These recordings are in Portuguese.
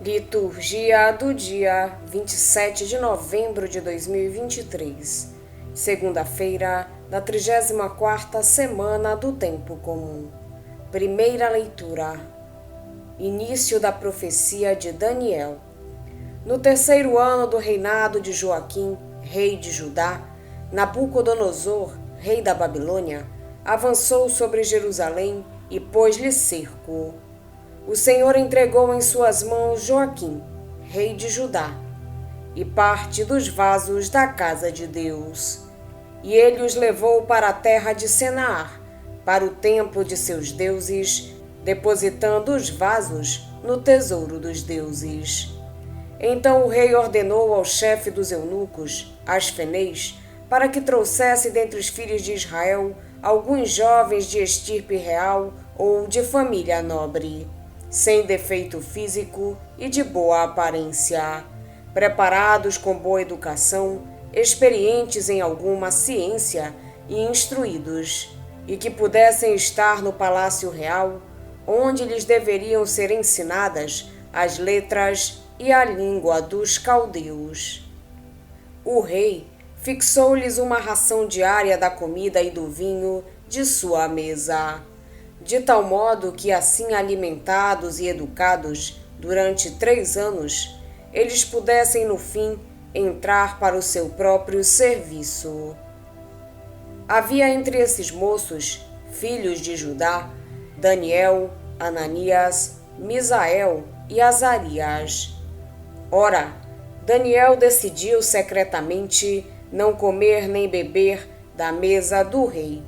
Liturgia do dia 27 de novembro de 2023, segunda-feira da 34ª semana do Tempo Comum. Primeira leitura. Início da profecia de Daniel. No terceiro ano do reinado de Joaquim, rei de Judá, Nabucodonosor, rei da Babilônia, avançou sobre Jerusalém e pôs-lhe cerco. O Senhor entregou em suas mãos Joaquim, rei de Judá, e parte dos vasos da casa de Deus. E ele os levou para a terra de Senaar, para o templo de seus deuses, depositando os vasos no tesouro dos deuses. Então o rei ordenou ao chefe dos eunucos, Asfenez, para que trouxesse dentre os filhos de Israel alguns jovens de estirpe real ou de família nobre, sem defeito físico e de boa aparência, preparados com boa educação, experientes em alguma ciência e instruídos, e que pudessem estar no palácio real, onde lhes deveriam ser ensinadas as letras e a língua dos caldeus. O rei fixou-lhes uma ração diária da comida e do vinho de sua mesa, de tal modo que, assim alimentados e educados durante 3 anos, eles pudessem, no fim, entrar para o seu próprio serviço. Havia entre esses moços, filhos de Judá, Daniel, Ananias, Misael e Azarias. Ora, Daniel decidiu secretamente não comer nem beber da mesa do rei,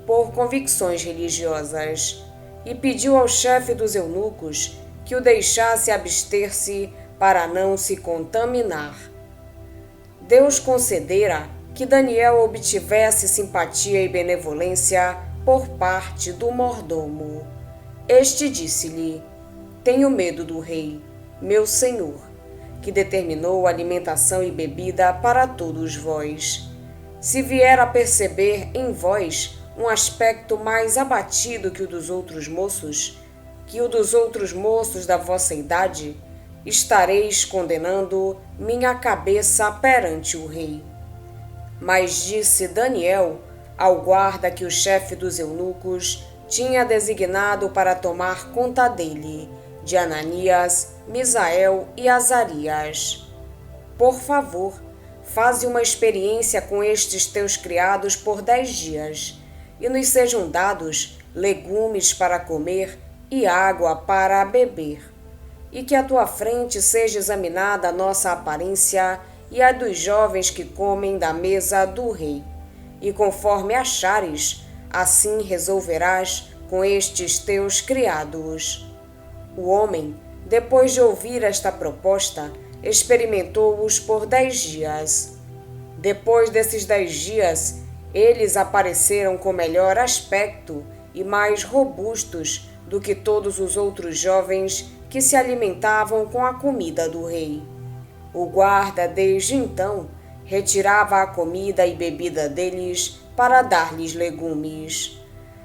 por convicções religiosas, e pediu ao chefe dos eunucos que o deixasse abster-se para não se contaminar. Deus concedera que Daniel obtivesse simpatia e benevolência por parte do mordomo. Este disse-lhe: Tenho medo do rei, meu senhor, que determinou alimentação e bebida para todos vós. Se vier a perceber em vós um aspecto mais abatido que o dos outros moços, da vossa idade, estareis condenando minha cabeça perante o rei. Mas disse Daniel ao guarda que o chefe dos eunucos tinha designado para tomar conta dele, de Ananias, Misael e Azarias: Por favor, faze uma experiência com estes teus criados por 10 dias, e nos sejam dados legumes para comer e água para beber, e que à tua frente seja examinada a nossa aparência e a dos jovens que comem da mesa do rei, e conforme achares, assim resolverás com estes teus criados. O homem, depois de ouvir esta proposta, experimentou-os por 10 dias. Depois desses 10 dias, eles apareceram com melhor aspecto e mais robustos do que todos os outros jovens que se alimentavam com a comida do rei. O guarda, desde então, retirava a comida e bebida deles para dar-lhes legumes.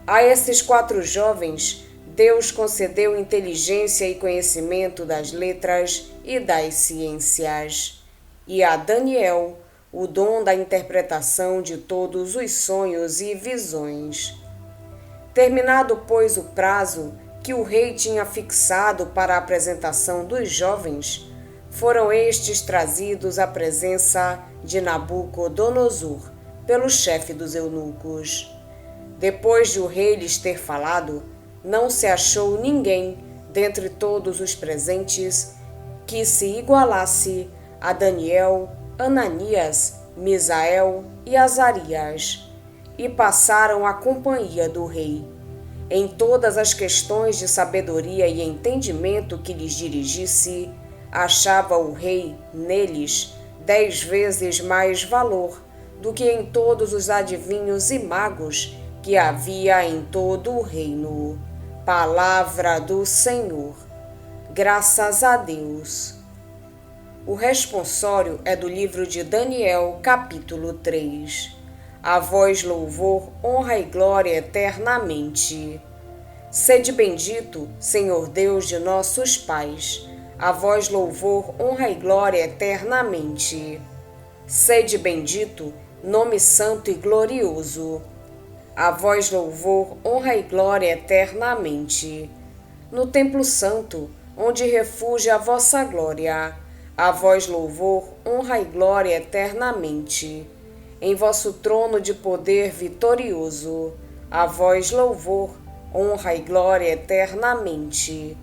A esses 4 jovens, Deus concedeu inteligência e conhecimento das letras e das ciências. E a Daniel, o dom da interpretação de todos os sonhos e visões. Terminado, pois, o prazo que o rei tinha fixado para a apresentação dos jovens, foram estes trazidos à presença de Nabucodonosor, pelo chefe dos eunucos. Depois de o rei lhes ter falado, não se achou ninguém, dentre todos os presentes, que se igualasse a Daniel, Ananias, Misael e Azarias, e passaram a companhia do rei. Em todas as questões de sabedoria e entendimento que lhes dirigisse, achava o rei neles 10 vezes mais valor do que em todos os adivinhos e magos que havia em todo o reino. Palavra do Senhor. Graças a Deus. O responsório é do livro de Daniel, capítulo 3. A vós louvor, honra e glória eternamente. Sede bendito, Senhor Deus de nossos pais, A vós louvor, honra e glória eternamente. Sede bendito, nome santo e glorioso. A vós louvor, honra e glória eternamente. No templo santo, onde refugia a vossa glória, a vós louvor, honra e glória eternamente. Em vosso trono de poder vitorioso, a vós louvor, honra e glória eternamente.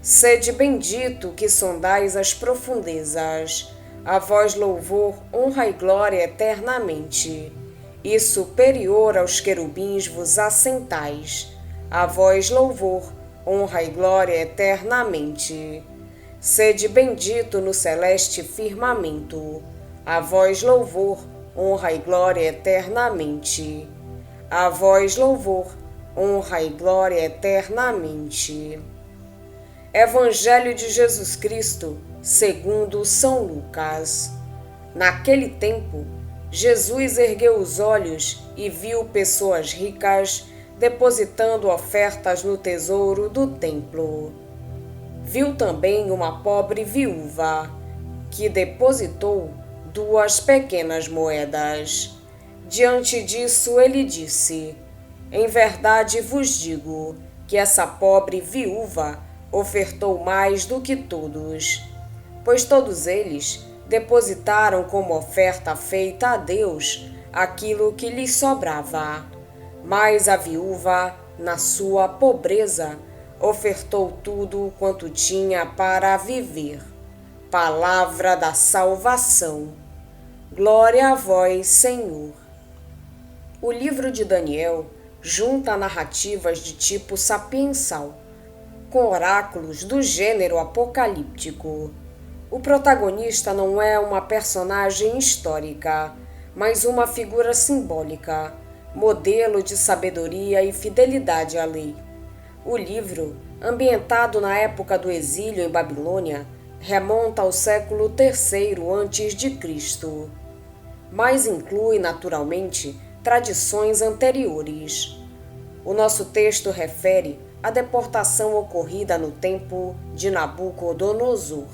Sede bendito que sondais as profundezas, a vós louvor, honra e glória eternamente. E superior aos querubins vos assentais, a vós louvor, honra e glória eternamente. Sede bendito no celeste firmamento, a vós louvor, honra e glória eternamente. A vós louvor, honra e glória eternamente. Evangelho de Jesus Cristo, segundo São Lucas. Naquele tempo, Jesus ergueu os olhos e viu pessoas ricas depositando ofertas no tesouro do templo. Viu também uma pobre viúva, que depositou 2 pequenas moedas. Diante disso, ele disse: Em verdade vos digo que essa pobre viúva ofertou mais do que todos, pois todos eles depositaram como oferta feita a Deus aquilo que lhes sobrava. Mas a viúva, na sua pobreza, ofertou tudo quanto tinha para viver. Palavra da salvação. Glória a vós, Senhor. O livro de Daniel junta narrativas de tipo sapiensal, com oráculos do gênero apocalíptico. O protagonista não é uma personagem histórica, mas uma figura simbólica, modelo de sabedoria e fidelidade à lei. O livro, ambientado na época do exílio em Babilônia, remonta ao século III a.C., mas inclui, naturalmente, tradições anteriores. O nosso texto refere à deportação ocorrida no tempo de Nabucodonosor.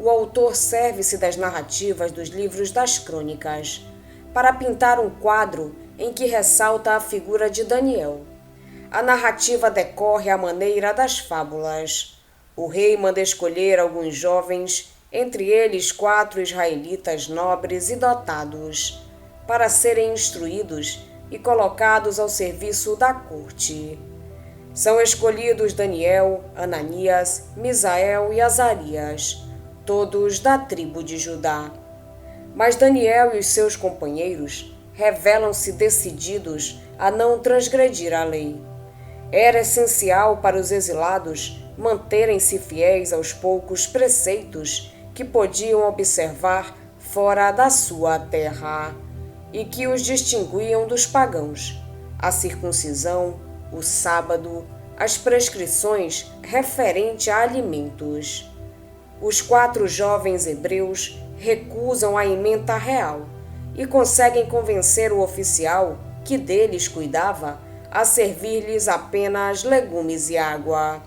O autor serve-se das narrativas dos livros das crônicas para pintar um quadro em que ressalta a figura de Daniel. A narrativa decorre à maneira das fábulas. O rei manda escolher alguns jovens, entre eles 4 israelitas nobres e dotados, para serem instruídos e colocados ao serviço da corte. São escolhidos Daniel, Ananias, Misael e Azarias, todos da tribo de Judá. Mas Daniel e os seus companheiros revelam-se decididos a não transgredir a lei. Era essencial para os exilados manterem-se fiéis aos poucos preceitos que podiam observar fora da sua terra e que os distinguiam dos pagãos: a circuncisão, o sábado, as prescrições referentes a alimentos. Os 4 jovens hebreus recusam a ementa real e conseguem convencer o oficial que deles cuidava a servir-lhes apenas legumes e água.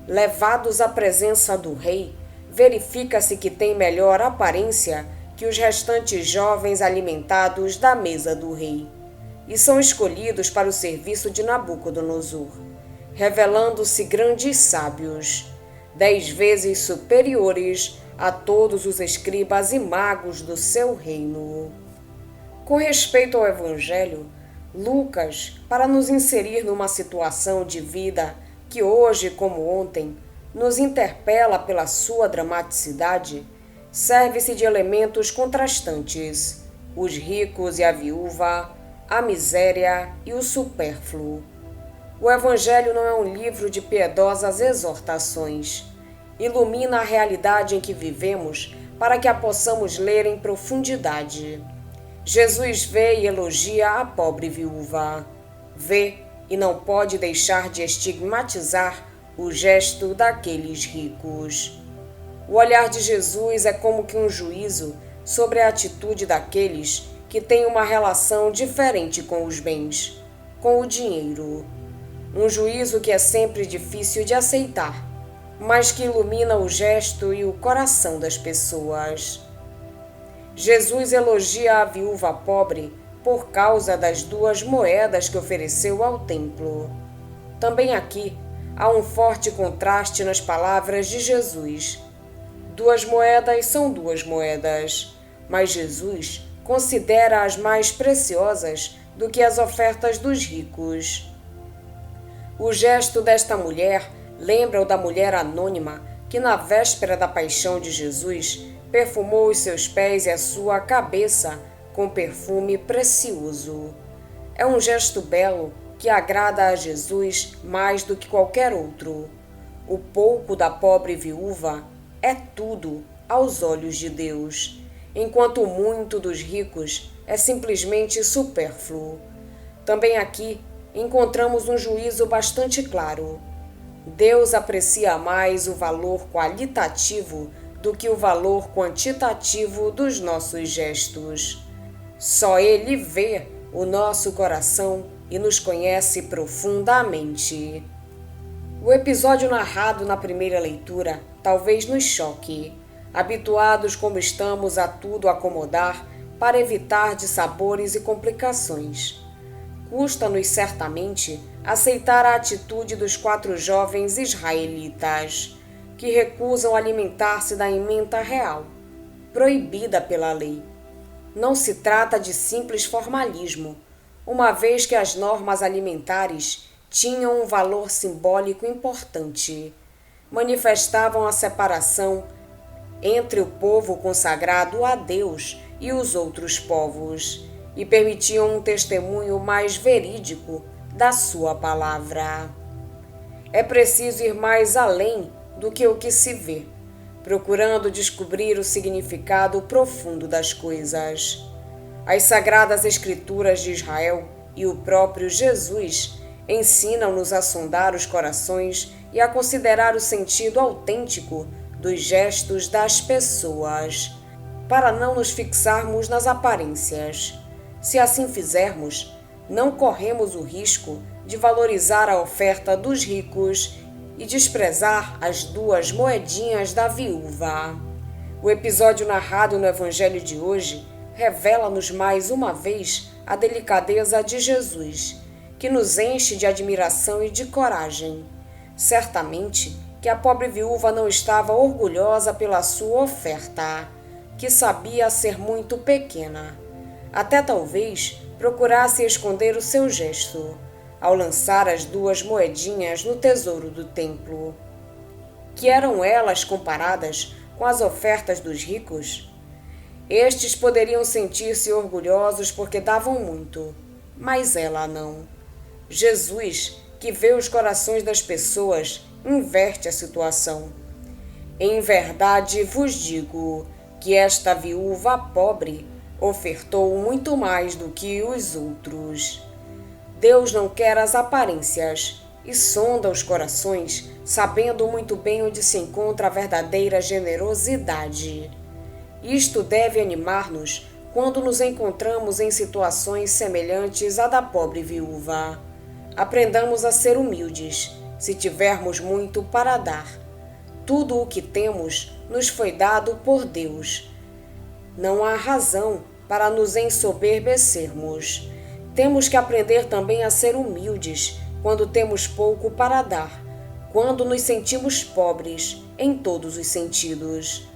Levados à presença do rei, verifica-se que tem melhor aparência que os restantes jovens alimentados da mesa do rei, e são escolhidos para o serviço de Nabucodonosor, revelando-se grandes sábios, 10 vezes superiores a todos os escribas e magos do seu reino. Com respeito ao Evangelho, Lucas, para nos inserir numa situação de vida que hoje, como ontem, nos interpela pela sua dramaticidade, serve-se de elementos contrastantes: os ricos e a viúva, a miséria e o supérfluo. O Evangelho não é um livro de piedosas exortações. Ilumina a realidade em que vivemos para que a possamos ler em profundidade. Jesus vê e elogia a pobre viúva. Vê e não pode deixar de estigmatizar o gesto daqueles ricos. O olhar de Jesus é como que um juízo sobre a atitude daqueles que têm uma relação diferente com os bens, com o dinheiro. Um juízo que é sempre difícil de aceitar, mas que ilumina o gesto e o coração das pessoas. Jesus elogia a viúva pobre por causa das 2 moedas que ofereceu ao templo. Também aqui há um forte contraste nas palavras de Jesus. 2 moedas são 2 moedas, mas Jesus considera-as mais preciosas do que as ofertas dos ricos. O gesto desta mulher lembra o da mulher anônima que, na véspera da paixão de Jesus, perfumou os seus pés e a sua cabeça com perfume precioso. É um gesto belo que agrada a Jesus mais do que qualquer outro. O pouco da pobre viúva é tudo aos olhos de Deus, enquanto o muito dos ricos é simplesmente supérfluo. Também aqui encontramos um juízo bastante claro. Deus aprecia mais o valor qualitativo do que o valor quantitativo dos nossos gestos. Só Ele vê o nosso coração e nos conhece profundamente. O episódio narrado na primeira leitura talvez nos choque, habituados como estamos a tudo acomodar para evitar dissabores e complicações. Custa-nos certamente aceitar a atitude dos 4 jovens israelitas, que recusam alimentar-se da ementa real, proibida pela lei. Não se trata de simples formalismo, uma vez que as normas alimentares tinham um valor simbólico importante. Manifestavam a separação entre o povo consagrado a Deus e os outros povos, e permitiam um testemunho mais verídico da sua palavra. É preciso ir mais além do que o que se vê, procurando descobrir o significado profundo das coisas. As Sagradas Escrituras de Israel e o próprio Jesus ensinam-nos a sondar os corações e a considerar o sentido autêntico dos gestos das pessoas, para não nos fixarmos nas aparências. Se assim fizermos, não corremos o risco de valorizar a oferta dos ricos e desprezar as 2 moedinhas da viúva. O episódio narrado no Evangelho de hoje revela-nos mais uma vez a delicadeza de Jesus, que nos enche de admiração e de coragem. Certamente que a pobre viúva não estava orgulhosa pela sua oferta, que sabia ser muito pequena. Até talvez procurasse esconder o seu gesto, ao lançar as 2 moedinhas no tesouro do templo. Que eram elas comparadas com as ofertas dos ricos? Estes poderiam sentir-se orgulhosos porque davam muito, mas ela não. Jesus, que vê os corações das pessoas, inverte a situação. Em verdade vos digo que esta viúva pobre ofertou muito mais do que os outros. Deus não quer as aparências e sonda os corações, sabendo muito bem onde se encontra a verdadeira generosidade. Isto deve animar-nos quando nos encontramos em situações semelhantes à da pobre viúva. Aprendamos a ser humildes, se tivermos muito para dar. Tudo o que temos nos foi dado por Deus. Não há razão para nos ensoberbecermos. Temos que aprender também a ser humildes quando temos pouco para dar, quando nos sentimos pobres em todos os sentidos.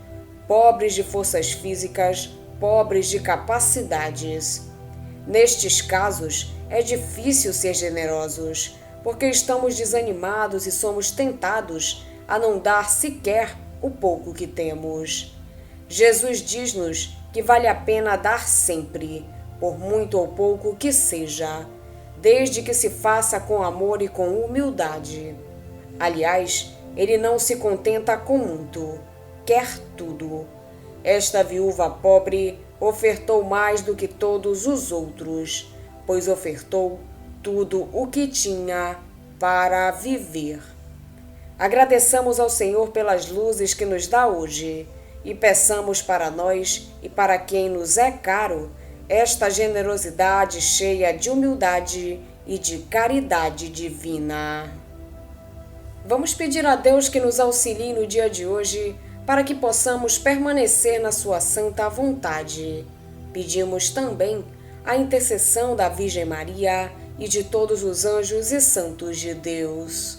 Pobres de forças físicas, pobres de capacidades. Nestes casos, é difícil ser generosos, porque estamos desanimados e somos tentados a não dar sequer o pouco que temos. Jesus diz-nos que vale a pena dar sempre, por muito ou pouco que seja, desde que se faça com amor e com humildade. Aliás, ele não se contenta com muito, quer tudo. Esta viúva pobre ofertou mais do que todos os outros, pois ofertou tudo o que tinha para viver. Agradeçamos ao Senhor pelas luzes que nos dá hoje e peçamos para nós e para quem nos é caro esta generosidade cheia de humildade e de caridade divina. Vamos pedir a Deus que nos auxilie no dia de hoje para que possamos permanecer na sua santa vontade. Pedimos também a intercessão da Virgem Maria e de todos os anjos e santos de Deus.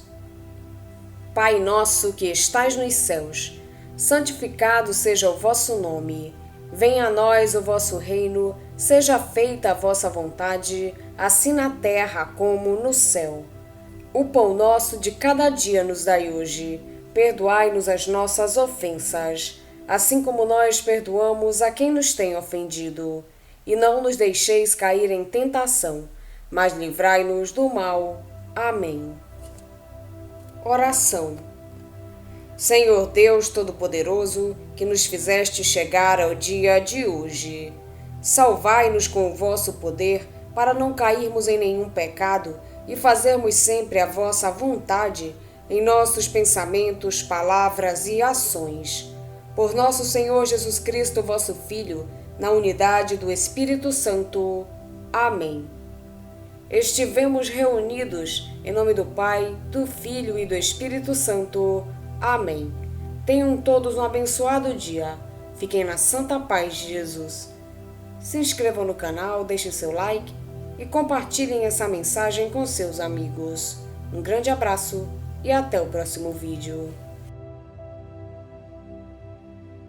Pai nosso que estais nos céus, santificado seja o vosso nome. Venha a nós o vosso reino, seja feita a vossa vontade, assim na terra como no céu. O pão nosso de cada dia nos dai hoje. Perdoai-nos as nossas ofensas, assim como nós perdoamos a quem nos tem ofendido. E não nos deixeis cair em tentação, mas livrai-nos do mal. Amém. Oração. Senhor Deus Todo-Poderoso, que nos fizeste chegar ao dia de hoje, salvai-nos com o vosso poder para não cairmos em nenhum pecado e fazermos sempre a vossa vontade em nossos pensamentos, palavras e ações. Por nosso Senhor Jesus Cristo, vosso Filho, na unidade do Espírito Santo. Amém. Estivemos reunidos em nome do Pai, do Filho e do Espírito Santo. Amém. Tenham todos um abençoado dia. Fiquem na santa paz de Jesus. Se inscrevam no canal, deixem seu like e compartilhem essa mensagem com seus amigos. Um grande abraço e até o próximo vídeo.